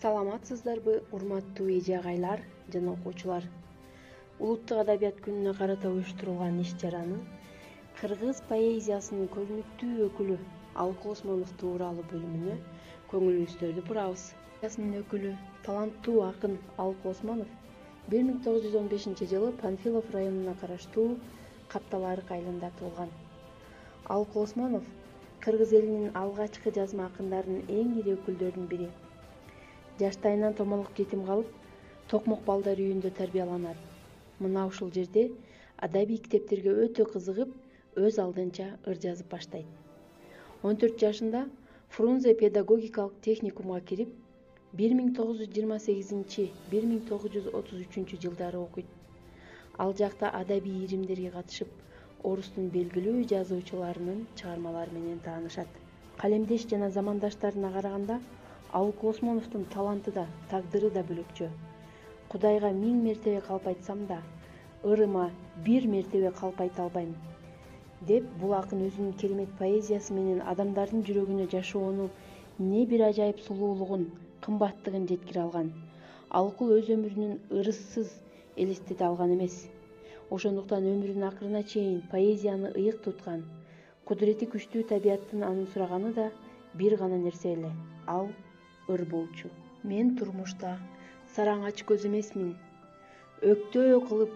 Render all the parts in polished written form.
Саламатсыздарбы, урматтуу эже агайлар жана окуучулар. Улуттук адабият күнүнө карата уюштурулган иш-чаранын кыргыз поэзиясынын көрүнүктүү өкүлү Алык Осмонов тууралуу бөлүмүнө көңүлүңүздөрдү бурабыз. Поэзиясынын өкүлү, таланттуу акын Алык Осмонов 1915-жылы Панфилов районуна караштуу Каптал-Арык айылында туулган. Алык Осмонов кыргыз элинин алгачкы жазма акындарынын эң ири өкүлдөрүнүн бири. Жаштайынан томолук жетим калып, токмок балдар үйүндө тарбияланат. Мына ушул жерде адабий китептерге өтө кызыгып, өз алдынча ыр жазып баштайт. 14 жашында Фрунзе педагогикалык техникумга кирип, 1928-1933 жылдары окуйт. Ал жакта адабий иримдерге катышып, орустун белгилүү жазуучуларынын чыгармалары менен таанышат. Калемдеш жана замандаштарына караганда Алык Осмоновдун таланты да, тагдыры да бөлөкчө. Кудайга 1000 мертебе калп айтсам да, ырыма 1 мертебе калп айта албайм, деп бул акын өзүнүн керемет поэзиясы менен адамдардын жүрөгүнө жашоону эмне бир ажайып сулуулугун, кымбаттыгын жеткире алган. Алыкул өз өмүрүнүн ырыссыз элестете алган эмес. Ошондуктан өмүрүнүн акырына чейин поэзияны ыйык туткан. Кудурети күчтүү табияттын анын сураганы да бир гана нерсе эле. Ал ыр болчу. Мен турмушта сараң ач көз эмесмин. Өктөө кылып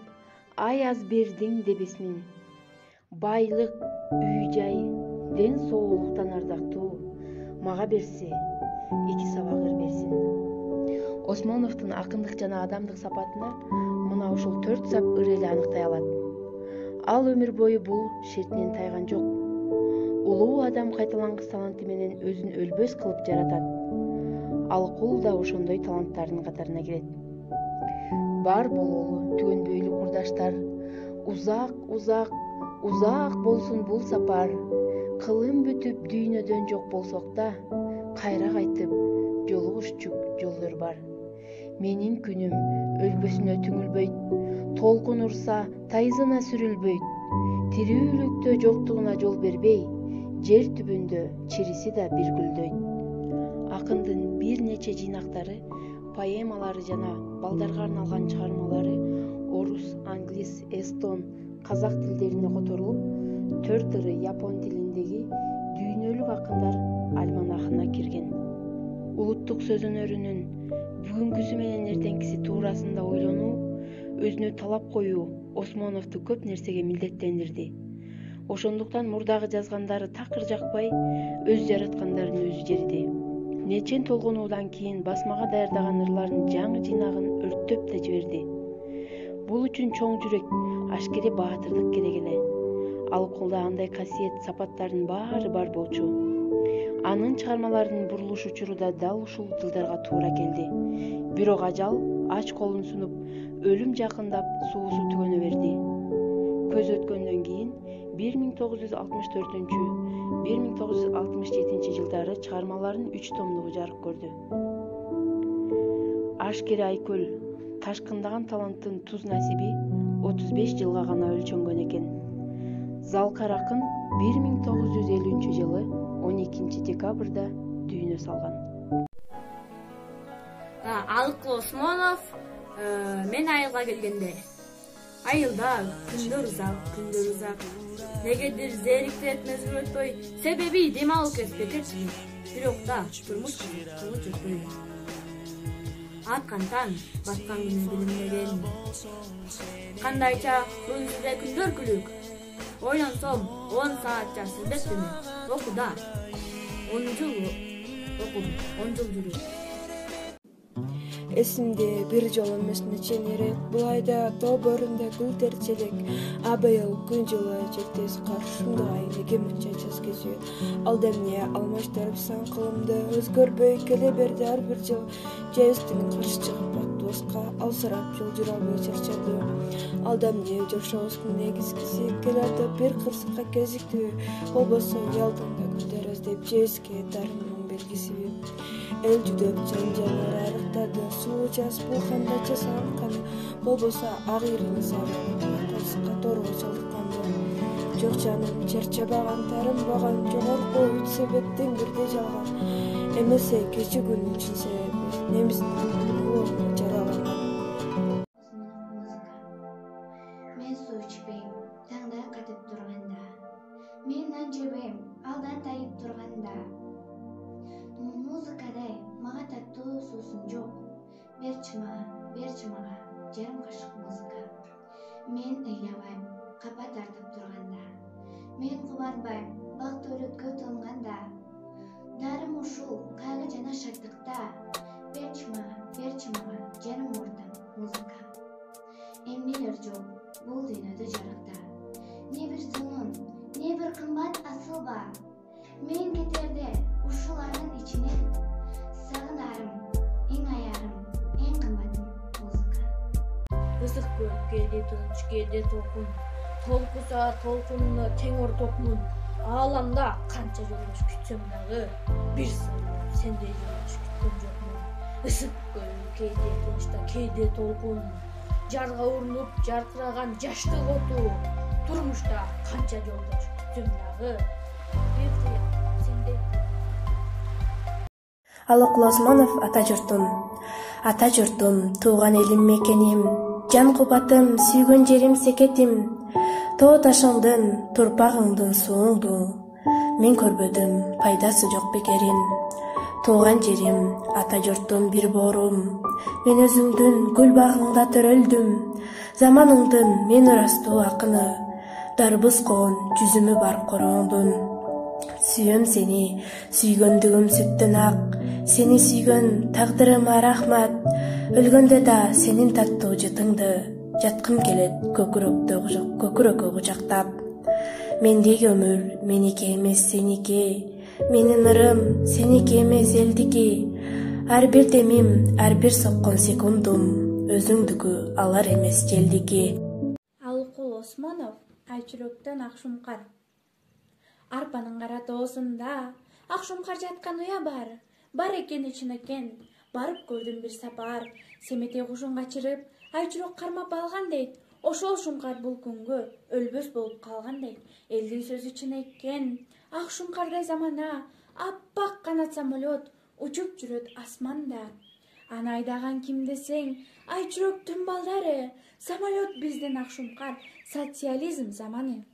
аяз бердиң дебесмин. Байлык, үй жай, ден соолуктан ардактуу мага берсе, 2 сабак ыр берсин. Осмоновдун акындык жана адамдык сапатына мына ушул 4 сап ыр эле аныктай алат. Ал өмүр бою бул шертинен тайган жок. Улуу адам кайталангыс таланты менен өзүн өлбөс кылып жаратат. Алыкул да ошондой таланттардын катарына кирет. Бар бололу түгөнбөйлүү курдаштар, узак болсун бул сапар. Кылым бүтүп дүйнөдөн жок болсок да, кайра кайтып жолугушчу жолдор бар. Менин күнүм өлбөсүнө түңүлбөйт, толкун урса тайзына сүрүлбөйт. Тирүүлүктө жоктугуна жол бербей, жер түбүндө чириси да бир гүлдөйт. Акындын бир нече жыйнактары, поэмалары жана балдарга арналган чыгармалары орус, англис, эстон, казак тилдерине которулуп, 4 ыры япон тилиндеги дүйнөлүк акындар альманахына кирген. Улуттук сөз өнөрүнүн бүгүнкүсү менен эртеңкиси туурасында ойлонуу, өзүнө талап коюу Осмоновду көп нерсеге милдеттендирди. Ошондуктан мурдагы жазгандары такыр жакпай, өз жараткандарын өзү жерди. Нечен толгонуудан кийин басмага даярдаган ырлардын жаңы жыйнагын өрттөп да жиберди. Бул үчүн чоң жүрөк, ашкере баатырдык керек эле. Алыкулда андай касиет, сапаттардын баары бар болчу. Анын чыгармаларынын бурулуш учуру да дал ушул жылдарга туура келди. Бирок ажал ач колун сунуп, өлүм жакындап, суусу түгөнө берди. Көз өткөндөн кийин 1964-1967 жылдары чыгармаларынын 3 томдугу жарык көрдү. Ашкере Айкөл, ташкындаган таланттын туз насиби 35 жылга гана өлчөнгөн экен. Залкар акын 1950-жылы 12 декабрда дүйнө салган. Алык Осмонов мен айылга келгенде. Айылда күндөр узак. Негедир зериктирет мезгил өтпөй, себеби дем алуу кетпекечи. Бирок да турмуш кылып жүрбөй. Аркантан баткан күнү билинбеген. Кандайча Фрунзеде күндөр күлүк. Ойлонсом 10 саатча сүрбөтүмү? Окуда 10 жыл окудум, 10 жыл жүрүп. Эсимде бир жолу эмес нечен ирет, бул айда тоо бөрүндө гүл терчелек. Абыйыл күн жылы жектес каршымдай неге мынча жаз кезүү. Ал демне алмаштырып сан кылымды өзгөрбөй келе берди ар бир жыл. Жездин каршы чыгып аттыбызга алсырап жол жүрө албай чарчады. Ал демне жашообуздун негизгиси келатып бир кырсыкка кезиктүү. Болбосо уялдымда күндөр өздөп жезге дарынын белгисиби. Эл жүдөп жанжалар арыктады, суу жаз бул кандай жасалган. Болбосо агырын сабын кырсыкка торго чалдыкканды. Жок жаным чарчабаган, тарынбаган, жогорку үч себептен бирде жалган. Эмесе кечи күн чын себеби, элибиздин улууну жараланган. Мен суу ичпейм, таңда катып турганда. Мен нан жебейм, алдан тайып турганда. Музыкадай мага таттуу суусун жок. Берчи мага жарым кашык музыка. Мен ыйлабайм, капа тартып турганда. Мен кубанбайм, бак дөлөткө тонганда. Дарым ушул кайгы жана шаттыкта. Берчи мага жарым мурдам музыка. Эмнелер жок бул дүйнөдө жарыкта. Не бир сонун, не бир кымбат асылба. Мен кетерде ушулардын ичинен сагынарым, эң аярым, эң кымбатым музыка. Ысык көл, кээде тынч, кээде толкун. Толкуса толкунуна тең ортокмун. Ааламда канча жолдош күтсөм дагы, бир сыйынып сендей жолдош күткөн жокмун. Ысык көл, кээде тынчта, кээде толкун. Жарга урулуп жаркыраган жаштык оту. Турмушта канча жолдош күтсөм дагы, бир сыйынып сендей. Алыкул Осмонов ата журтум, тууган элим мекеним, жан кубатым, сүйгөн жерим секетим. Тоо ташыңдын, турпагыңдын сууңду мен көрбөдүм, пайдасы жок бекерин. Тууган жерим, ата журтум бир боорум, мен өзүңдүн гүл багыңда төрөлдүм. Заманыңдын мен ырастуу акыны, дарбыз коон жүзүмү бар корооңдун. Сүйөм сени, сүйгөндүгүм сүттөн ак, сени сүйгөн тагдырыма рахмат. Өлгөндө да сенин таттуу жытыңды, жаткым келет көкүрөккө кучактап. Мендеги өмүр меники эмес сеники, менин ырым сеники эмес элдики. Ар бир демим, ар бир соккон секундум, өзүңдүкү алар эмес желдики. Алыкул Осмонов, Айчүрөктөн Акшумкар. Арпанын кара тоосунда Акшумкар жаткан уя бар экен ичинекен. Барып көрдүм бир сапар, семетей кушун качырып, Айчүрөк кармап алган дейт. Ошол Шумкар бул күнгө өлбөс болуп калган дейт. Элдин сөзү чын экен. Акшумкардай замана, аппак канат самолет учуп жүрөт асманда. Аны айдаган ким десең, Айчүрөктүн балдары. Самолет биздин Акшумкар, социализм заманы.